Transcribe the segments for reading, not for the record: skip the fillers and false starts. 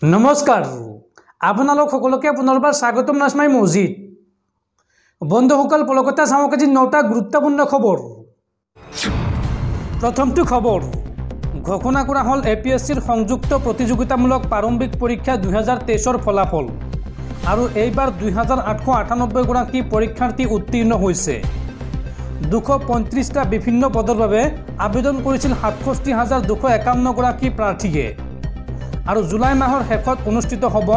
নমস্কাৰ আপোনালোক সকলোকে পুনৰবাৰ স্বাগতম নাজমাই মছজিদ বন্ধুসকল পলকতা চাওক আজি 9টা গুৰুত্বপূৰ্ণ খবৰ প্ৰথমটো খবৰ ঘোষণা কৰা হ'ল এপিএছচিৰ সংযুক্ত প্ৰতিযোগিতামূলক প্ৰাৰম্ভিক পৰীক্ষা 2023ৰ ফলাফল আৰু এইবাৰ 2898 গৰাকী পৰীক্ষাৰ্থী উত্তীৰ্ণ হৈছে 235টা বিভিন্ন পদৰ বাবে আবেদন কৰিছিল 67251 গৰাকী প্ৰাৰ্থীয়ে আৰু জুলাই মাহৰ শেষত অনুষ্ঠিত হ'ব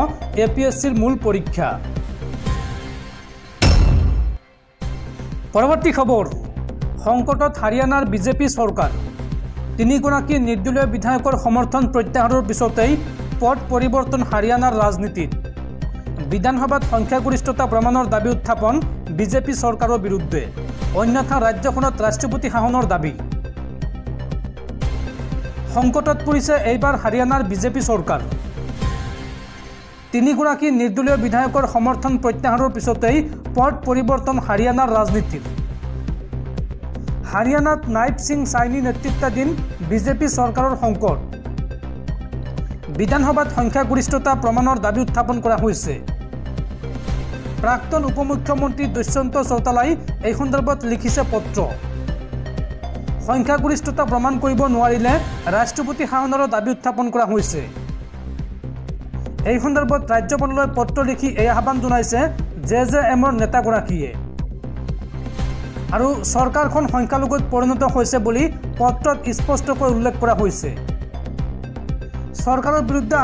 এপিএছচিৰ মূল পৰীক্ষা পৰৱৰ্তী খবৰ সংকটত হাৰিয়ানাৰ বিজেপি চৰকাৰ তিনিগৰাকী নিৰ্দলীয় বিধায়কৰ সমৰ্থন প্ৰত্যাহাৰৰ পিছতেই পট পৰিৱৰ্তন হাৰিয়ানাৰ ৰাজনীতিত বিধানসভাত সংখ্যাগৰিষ্ঠতা প্ৰমাণৰ দাবী উত্থাপন বিজেপি চৰকাৰৰ বিৰুদ্ধে অন্যথা ৰাজ্যখনত ৰাষ্ট্ৰপতি শাসনৰ দাবী সংকটত পৰিছে এইবাৰ হাৰিয়ানাৰ বিজেপি চৰকাৰ তিনিগৰাকী নিৰ্দলীয় বিধায়কৰ সমৰ্থন প্ৰত্যাহাৰৰ পিছতেই পট পৰিৱৰ্তন হাৰিয়ানাৰ ৰাজনীতিত হাৰিয়ানাত নাইব সিং চাইনি নেতৃত্বাধীন বিজেপি চৰকাৰৰ সংকট বিধানসভাত সংখ্যাগৰিষ্ঠতা প্ৰমাণৰ দাবী উত্থাপন কৰা হৈছে প্ৰাক্তন উপমুখ্যমন্ত্ৰী দুষ্যন্ত চৌতালাই এই সন্দৰ্ভত লিখিছে পত্ৰ সংখ্যাগৰিষ্ঠতা প্ৰমাণ কৰিব নোৱাৰিলে ৰাষ্ট্ৰপতি শাসনৰ দাবী উত্থাপন কৰা হৈছে এই সন্দৰ্ভত ৰাজ্যপাললৈ পত্ৰ লিখি এই আহ্বান জনাইছে জেজেএমৰ নেতাগৰাকীয়ে আৰু চৰকাৰখন সংখ্যালঘুত পৰিণত হৈছে বুলি পত্ৰত স্পষ্টকৈ উল্লেখ কৰা হৈছে চৰকাৰৰ বিৰুদ্ধে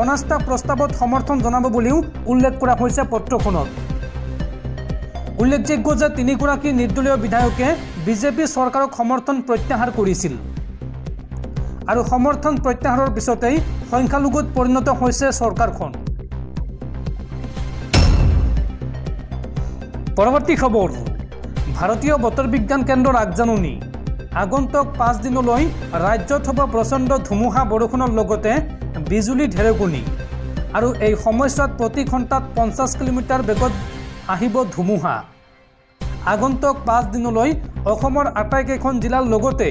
অনাস্থা প্ৰস্তাৱত সমৰ্থন জনাব বুলিও উল্লেখ কৰা হৈছে পত্ৰখনত উল্লেখযোগ্য যে তিনিগৰাকী নিৰ্দলীয় বিধায়কে বিজেপি চৰকাৰক সমৰ্থন প্ৰত্যাহাৰ কৰিছিল আৰু সমৰ্থন প্ৰত্যাহাৰৰ পিছতেই সংখ্যালঘুত পৰিণত হৈছে চৰকাৰখন পৰৱৰ্তী খবৰ ভাৰতীয় বতৰ বিজ্ঞান কেন্দ্ৰৰ আগজাননী আগন্তুক 5 দিনলৈ ৰাজ্যত হ'ব প্ৰচণ্ড ধুমুহা বৰষুণৰ লগতে বিজুলী ঢেৰেকণি আৰু এই সময়ছোৱাত প্ৰতি ঘণ্টাত 50 কিলোমিটাৰ বেগত আহিব ধুমুহা আগন্তুক 5 দিনলৈ অসমৰ আটাইকেইখন জিলাৰ লগতে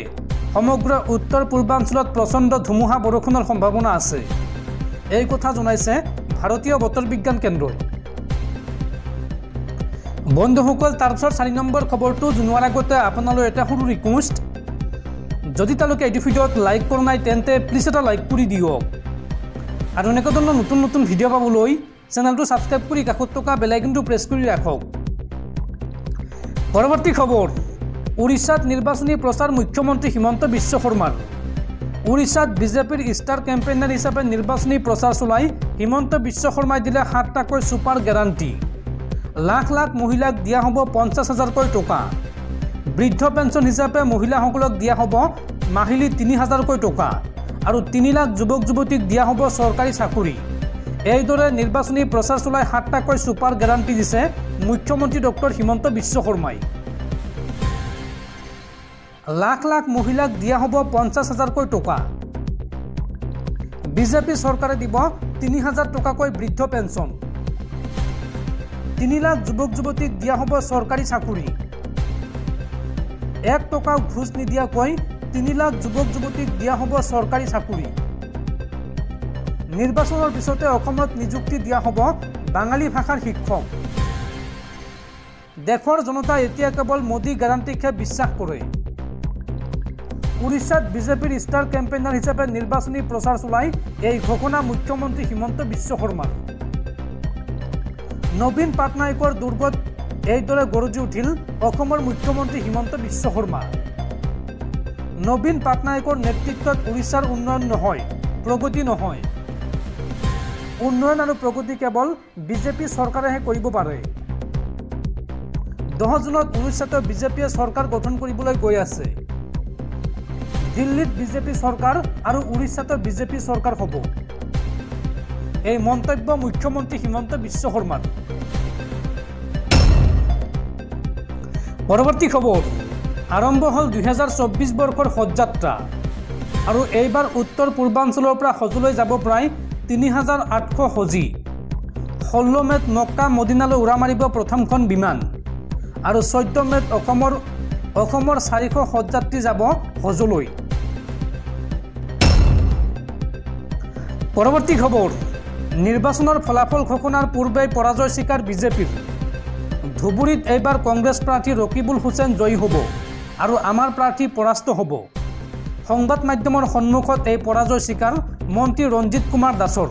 সমগ্ৰ উত্তৰ পূৰ্বাঞ্চলত প্ৰচণ্ড ধুমুহা বৰষুণৰ সম্ভাৱনা আছে এই কথা জনাইছে ভাৰতীয় বতৰ বিজ্ঞান কেন্দ্ৰই বন্ধুসকল তাৰপিছত 4 নম্বৰ খবৰটো জনোৱাৰ আগতে আপোনালৈ এটা সৰু ৰিকুৱেষ্ট যদি তেওঁলোকে এই ভিডিঅ'ত লাইক কৰা নাই তেন্তে প্লিজ এটা লাইক কৰি দিয়ক আৰু এনেকুৱা ধৰণৰ নতুন নতুন ভিডিঅ' পাবলৈ চেনেলটো সাবস্ক্ৰাইব কৰি কাষত থকা বেল আইকনটো প্ৰেছ কৰি ৰাখক পৰৱৰ্তী খবৰ উৰিষ্যাত নিৰ্বাচনী প্ৰচাৰ মুখ্যমন্ত্ৰী হিমন্ত বিশ্ব শৰ্মাৰ উৰিষ্যাত বিজেপিৰ ষ্টাৰ কেম্পেইনাৰ হিচাপে নিৰ্বাচনী প্ৰচাৰ চলাই হিমন্ত বিশ্ব শৰ্মাই দিলে 7টাকৈ ছুপাৰ গেৰাণ্টি লাখ লাখ মহিলাক দিয়া হ'ব 50,000কৈ টকা বৃদ্ধ পেঞ্চন হিচাপে মহিলাসকলক দিয়া হ'ব মাহিলী 3,000কৈ টকা আৰু 3 লাখ যুৱক যুৱতীক দিয়া হ'ব চৰকাৰী চাকৰি এইদৰে নিৰ্বাচনী প্ৰচাৰ চলাই 7টাকৈ ছুপাৰ গেৰাণ্টি দিছে মুখ্যমন্ত্ৰী ডক্টৰ হিমন্ত বিশ্ব শৰ্মাই লাখ লাখ মহিলাক দিয়া হ'ব 50,000কৈ টকা বিজেপি চৰকাৰে দিব 3,000 টকাকৈ বৃদ্ধ পেঞ্চন 3 লাখ যুৱক যুৱতীক দিয়া হ'ব চৰকাৰী চাকৰি 1 টকাও ঘুষ নিদিয়াকৈ 3 লাখ যুৱক যুৱতীক দিয়া হ'ব চৰকাৰী চাকৰি নিৰ্বাচনৰ পিছতে অসমত নিযুক্তি দিয়া হ'ব বাঙালী ভাষাৰ শিক্ষক দেশৰ জনতাই এতিয়া কেৱল মোদী গ্যাৰাণ্টিকহে বিশ্বাস কৰে উৰিষ্যাত বিজেপিৰ ষ্টাৰ কেম্পেইনাৰ হিচাপে নিৰ্বাচনী প্ৰচাৰ চলাই এই ঘোষণা মুখ্যমন্ত্ৰী হিমন্ত বিশ্ব শৰ্মাৰ নবীন পাটনায়কৰ দুৰ্গত এইদৰে গৰজি উঠিল অসমৰ মুখ্যমন্ত্ৰী হিমন্ত বিশ্ব শৰ্মা নবীন পাটনায়কৰ নেতৃত্বত উৰিষ্যাৰ উন্নয়ন নহয় প্ৰগতি নহয় উন্নয়ন আৰু প্ৰগতি কেৱল বিজেপি চৰকাৰেহে কৰিব পাৰে 10 জুনত উৰিষ্যাত বিজেপিয়ে চৰকাৰ গঠন কৰিবলৈ গৈ আছে দিল্লীত বিজেপি চৰকাৰ আৰু উৰিষ্যাত বিজেপি চৰকাৰ হ'ব এই মন্তব্য মুখ্যমন্ত্ৰী হিমন্ত বিশ্ব শৰ্মাৰ পৰৱৰ্তী খবৰ আৰম্ভ হ'ল 2024 বৰ্ষৰ হজ যাত্ৰা আৰু এইবাৰ উত্তৰ পূৰ্বাঞ্চলৰ পৰা হজলৈ যাব প্ৰায় 3,800 হজী 16 মেত মক্কা মদিনালৈ উৰা মাৰিব প্ৰথমখন বিমান আৰু 14 মেত অসমৰ 400 হজযাত্ৰী যাব হজলৈ পরবর্তী খবর, নির্বাচনের ফলাফল ঘোষণার পূর্বে পরাজয় স্বীকার বিজেপির। ধুবুরীত এইবার কংগ্রেস প্রার্থী রকিবুল হুসেন জয়ী হব আর আমার প্রার্থী পরাস্ত হব। সংবাদ মাধ্যমের সন্মুখত এই পরাজয় স্বীকার মন্ত্রী রঞ্জিত কুমার দাসর।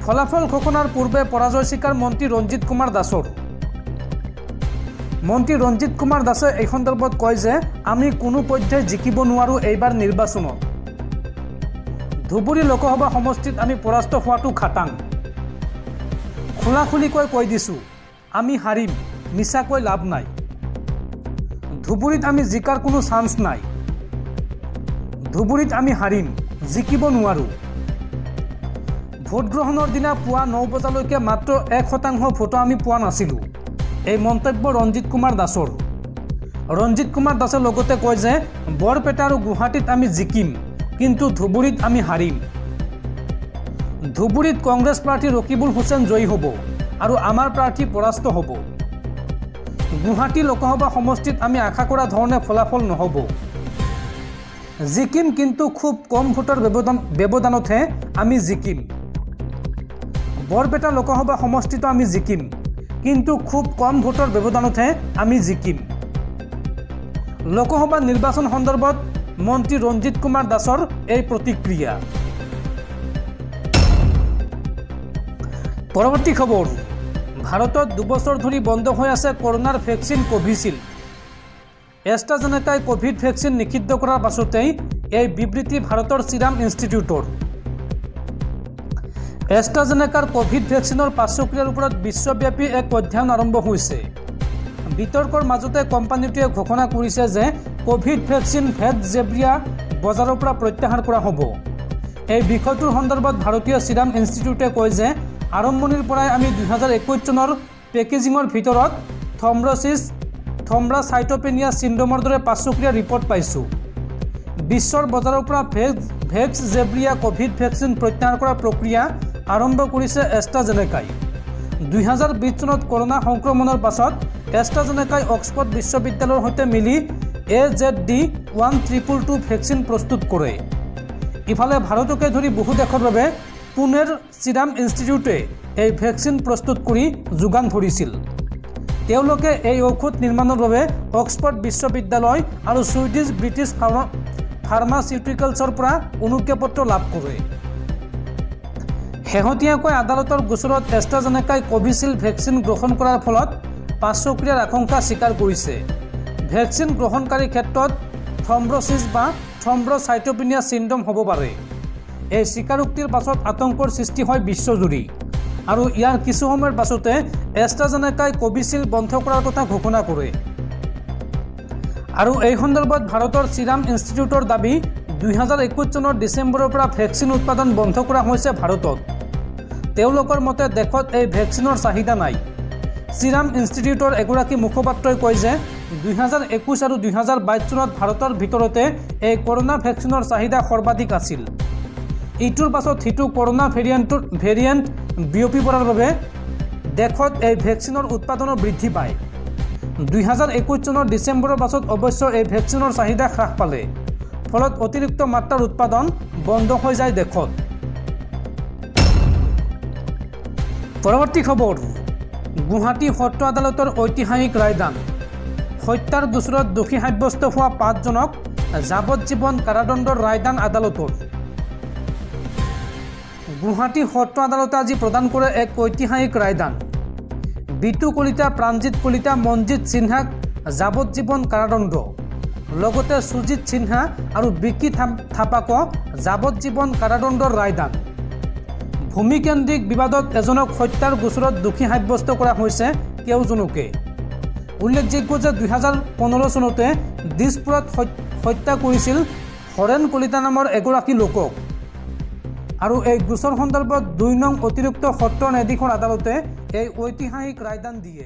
ফলাফল ঘোষণার পূর্বে পরাজয় স্বীকার মন্ত্রী রঞ্জিত কুমার দাসর। মন্ত্রী রঞ্জিত কুমার দাসে এই সন্দর্ভত কয় যে আমি কোনো পর্যায়ে জিকিব নোৱাৰো এইবাৰ নিৰ্বাচনত। ধুবুৰী লোকসভা সমষ্টিত আমি পৰাস্ত হোৱাটো খাটাং। খোলাখুলিকৈ কৈ দিছোঁ আমি হাৰিম, মিছাকৈ লাভ নাই। ধুবুৰীত আমি জিকাৰ কোনো চান্স নাই। ধুবুৰীত আমি হাৰিম, জিকিব নোৱাৰোঁ। ভোটগ্ৰহণৰ দিনা পুৱা 9 বজালৈকে মাত্ৰ 1% ভোটো আমি পোৱা নাছিলোঁ। এই মন্তব্য ৰঞ্জিত কুমাৰ দাসৰ। ৰঞ্জিত কুমাৰ দাসে লগতে কয় যে বৰপেটা আৰু গুৱাহাটীত আমি জিকিম, কিন্তু ধুবুৰীত আমি হাৰিম। ধুবুৰীত কংগ্ৰেছ প্ৰাৰ্থী ৰকিবুল হুছেন জয়ী হ'ব আৰু আমাৰ প্ৰাৰ্থী পৰাস্ত হ'ব। গুৱাহাটী লোকসভা সমষ্টিত আমি আশা কৰা ধৰণে ফলাফল নহ'ব। জিকিম, কিন্তু খুব কম ভোটৰ ব্যৱধানতহে আমি জিকিম। বৰপেটা লোকসভা সমষ্টিতো আমি জিকিম, কিন্তু খুব কম ভোটৰ ব্যৱধানতহে আমি জিকিম। লোকসভা নিৰ্বাচন সন্দৰ্ভত মন্ত্ৰী ৰঞ্জিত কুমাৰ দাসৰ এই প্ৰতিক্ৰিয়া। পৰৱৰ্তী খবৰ, ভাৰতত 2 বছৰ ধৰি বন্ধ হৈ আছে কৰোনাৰ ভেকচিন কোভিচিল্ড। এষ্ট্ৰাজেনেকাই কোভিড ভেকচিন নিষিদ্ধ কৰাৰ পাছতেই এই বিবৃতি ভাৰতৰ চিৰাম ইনষ্টিটিউটৰ। এষ্ট্ৰাজেনেকাৰ কোভিড ভেকচিনৰ পাৰ্শ্বক্ৰিয়াৰ ওপৰত বিশ্বব্যাপী এক অধ্যয়ন আৰম্ভ হৈছে। বিতৰ্কৰ মাজতে কোম্পানীটোৱে ঘোষণা কৰিছে যে কোভিড ভেকচিন ভেক্সজেভিয়া বজাৰৰ পৰা প্ৰত্যাহাৰ কৰা হ'ব। এই বিষয়টোৰ সন্দৰ্ভত ভাৰতীয় চিৰাম ইনষ্টিটিউটে কয় যে আৰম্ভণিৰ পৰাই আমি 2021 চনৰ পেকেজিঙৰ ভিতৰত থ্ৰম্বোচাইটোপেনিয়া চিণ্ড্ৰমৰ দৰে পাৰ্শ্বক্ৰিয়া ৰিপৰ্ট পাইছোঁ। বিশ্বৰ বজাৰৰ পৰা ভেক্সজেভিয়া কোভিড ভেকচিন প্ৰত্যাহাৰ কৰাৰ প্ৰক্ৰিয়া আৰম্ভ কৰিছে এষ্ট্ৰাজেনেকাই। 2020 চনত কৰোনা সংক্ৰমণৰ পাছত এষ্ট্ৰাজেনেকাই অক্সফৰ্ড বিশ্ববিদ্যালয়ৰ সৈতে মিলি AZD1222 ভেকচিন প্ৰস্তুত কৰে। ইফালে ভাৰতকে ধৰি বহু দেশৰ বাবে পুনেৰ চিৰাম ইনষ্টিটিউটে এই ভেকচিন প্ৰস্তুত কৰি যোগান ধৰিছিল। তেওঁলোকে এই ঔষধ নিৰ্মাণৰ বাবে অক্সফৰ্ড বিশ্ববিদ্যালয় আৰু ছুইডিছ ব্ৰিটিছ ফাৰ্মাচিউটিকেলছৰ পৰা অনুজ্ঞাপত্ৰ লাভ কৰে। শেহতীয়াকৈ আদালতৰ গোচৰত এষ্ট্ৰাজেনেকাই কোভিচিল্ড ভেকচিন গ্ৰহণ কৰাৰ ফলত পাৰ্শ্বক্ৰিয়াৰ আশংকা স্বীকাৰ কৰিছে। ভেকচিন গ্ৰহণকাৰীৰ ক্ষেত্ৰত থ্ৰম্বোচিছ বা থ্ৰম্বোচাইটোপেনিয়া চিণ্ড্ৰম হ'ব পাৰে। এই স্বীকাৰোক্তিৰ পাছত আতংকৰ সৃষ্টি হয় বিশ্বজুৰি আৰু ইয়াৰ কিছু সময়ৰ পাছতে এষ্ট্ৰাজেনেকাই কোভিচিল্ড বন্ধ কৰাৰ কথা ঘোষণা কৰে। আৰু এই সন্দৰ্ভত ভাৰতৰ চিৰাম ইনষ্টিটিউটৰ দাবী 2021 চনৰ ডিচেম্বৰৰ পৰা ভেকচিন উৎপাদন বন্ধ কৰা হৈছে ভাৰতত। তেওঁলোকৰ মতে দেশত এই ভেকচিনৰ চাহিদা নাই। চিৰাম ইনষ্টিটিউটৰ এগৰাকী মুখপাত্ৰই কয় যে 2021 আৰু 2022 চনত ভাৰতৰ ভিতৰতে এই কৰোনা ভেকচিনৰ চাহিদা সৰ্বাধিক আছিল। ইটোৰ পাছত সিটো কৰোনা ভেৰিয়েণ্ট বিয়পি পৰাৰ বাবে দেশত এই ভেকচিনৰ উৎপাদনো বৃদ্ধি পায়। 2021 চনৰ ডিচেম্বৰৰ পাছত অৱশ্য এই ভেকচিনৰ চাহিদা হ্ৰাস পালে, ফলত অতিৰিক্ত মাত্ৰাৰ উৎপাদন বন্ধ হৈ যায় দেশত। পৰৱৰ্তী খবৰ, গুৱাহাটী সত্ৰ আদালতৰ ঐতিহাসিক ৰায়দান। হত্যাৰ গোচৰত দোষী সাব্যস্ত হোৱা 5 জনক যাৱজ্জীৱন কাৰাদণ্ডৰ ৰায়দান আদালতৰ। গুৱাহাটী সত্ৰ আদালতে আজি প্ৰদান কৰে এক ঐতিহাসিক ৰায়দান। বিতু কলিতা, প্ৰাণজিৎ কলিতা, মনজিৎ সিনহাক যাৱজ্জীৱন কাৰাদণ্ড, লগতে সুজিত সিনহা আৰু বিকি থাপাকক যাৱজ্জীৱন কাৰাদণ্ডৰ ৰায়দান। ভূমিকেন্দ্ৰিক বিবাদত এজনক হত্যাৰ গোচৰত দোষী সাব্যস্ত কৰা হৈছে কেউজনকে। উল্লেখযোগ্য যে 2015 চনতে দিছপুৰত হত্যা কৰিছিল হৰেণ কলিতা নামৰ এগৰাকী লোকক। আৰু এই গোচৰ সন্দৰ্ভত 2 নং অতিৰিক্ত সত্ৰ ন্যায়াধীশৰ আদালতে এই ঐতিহাসিক ৰায়দান দিয়ে।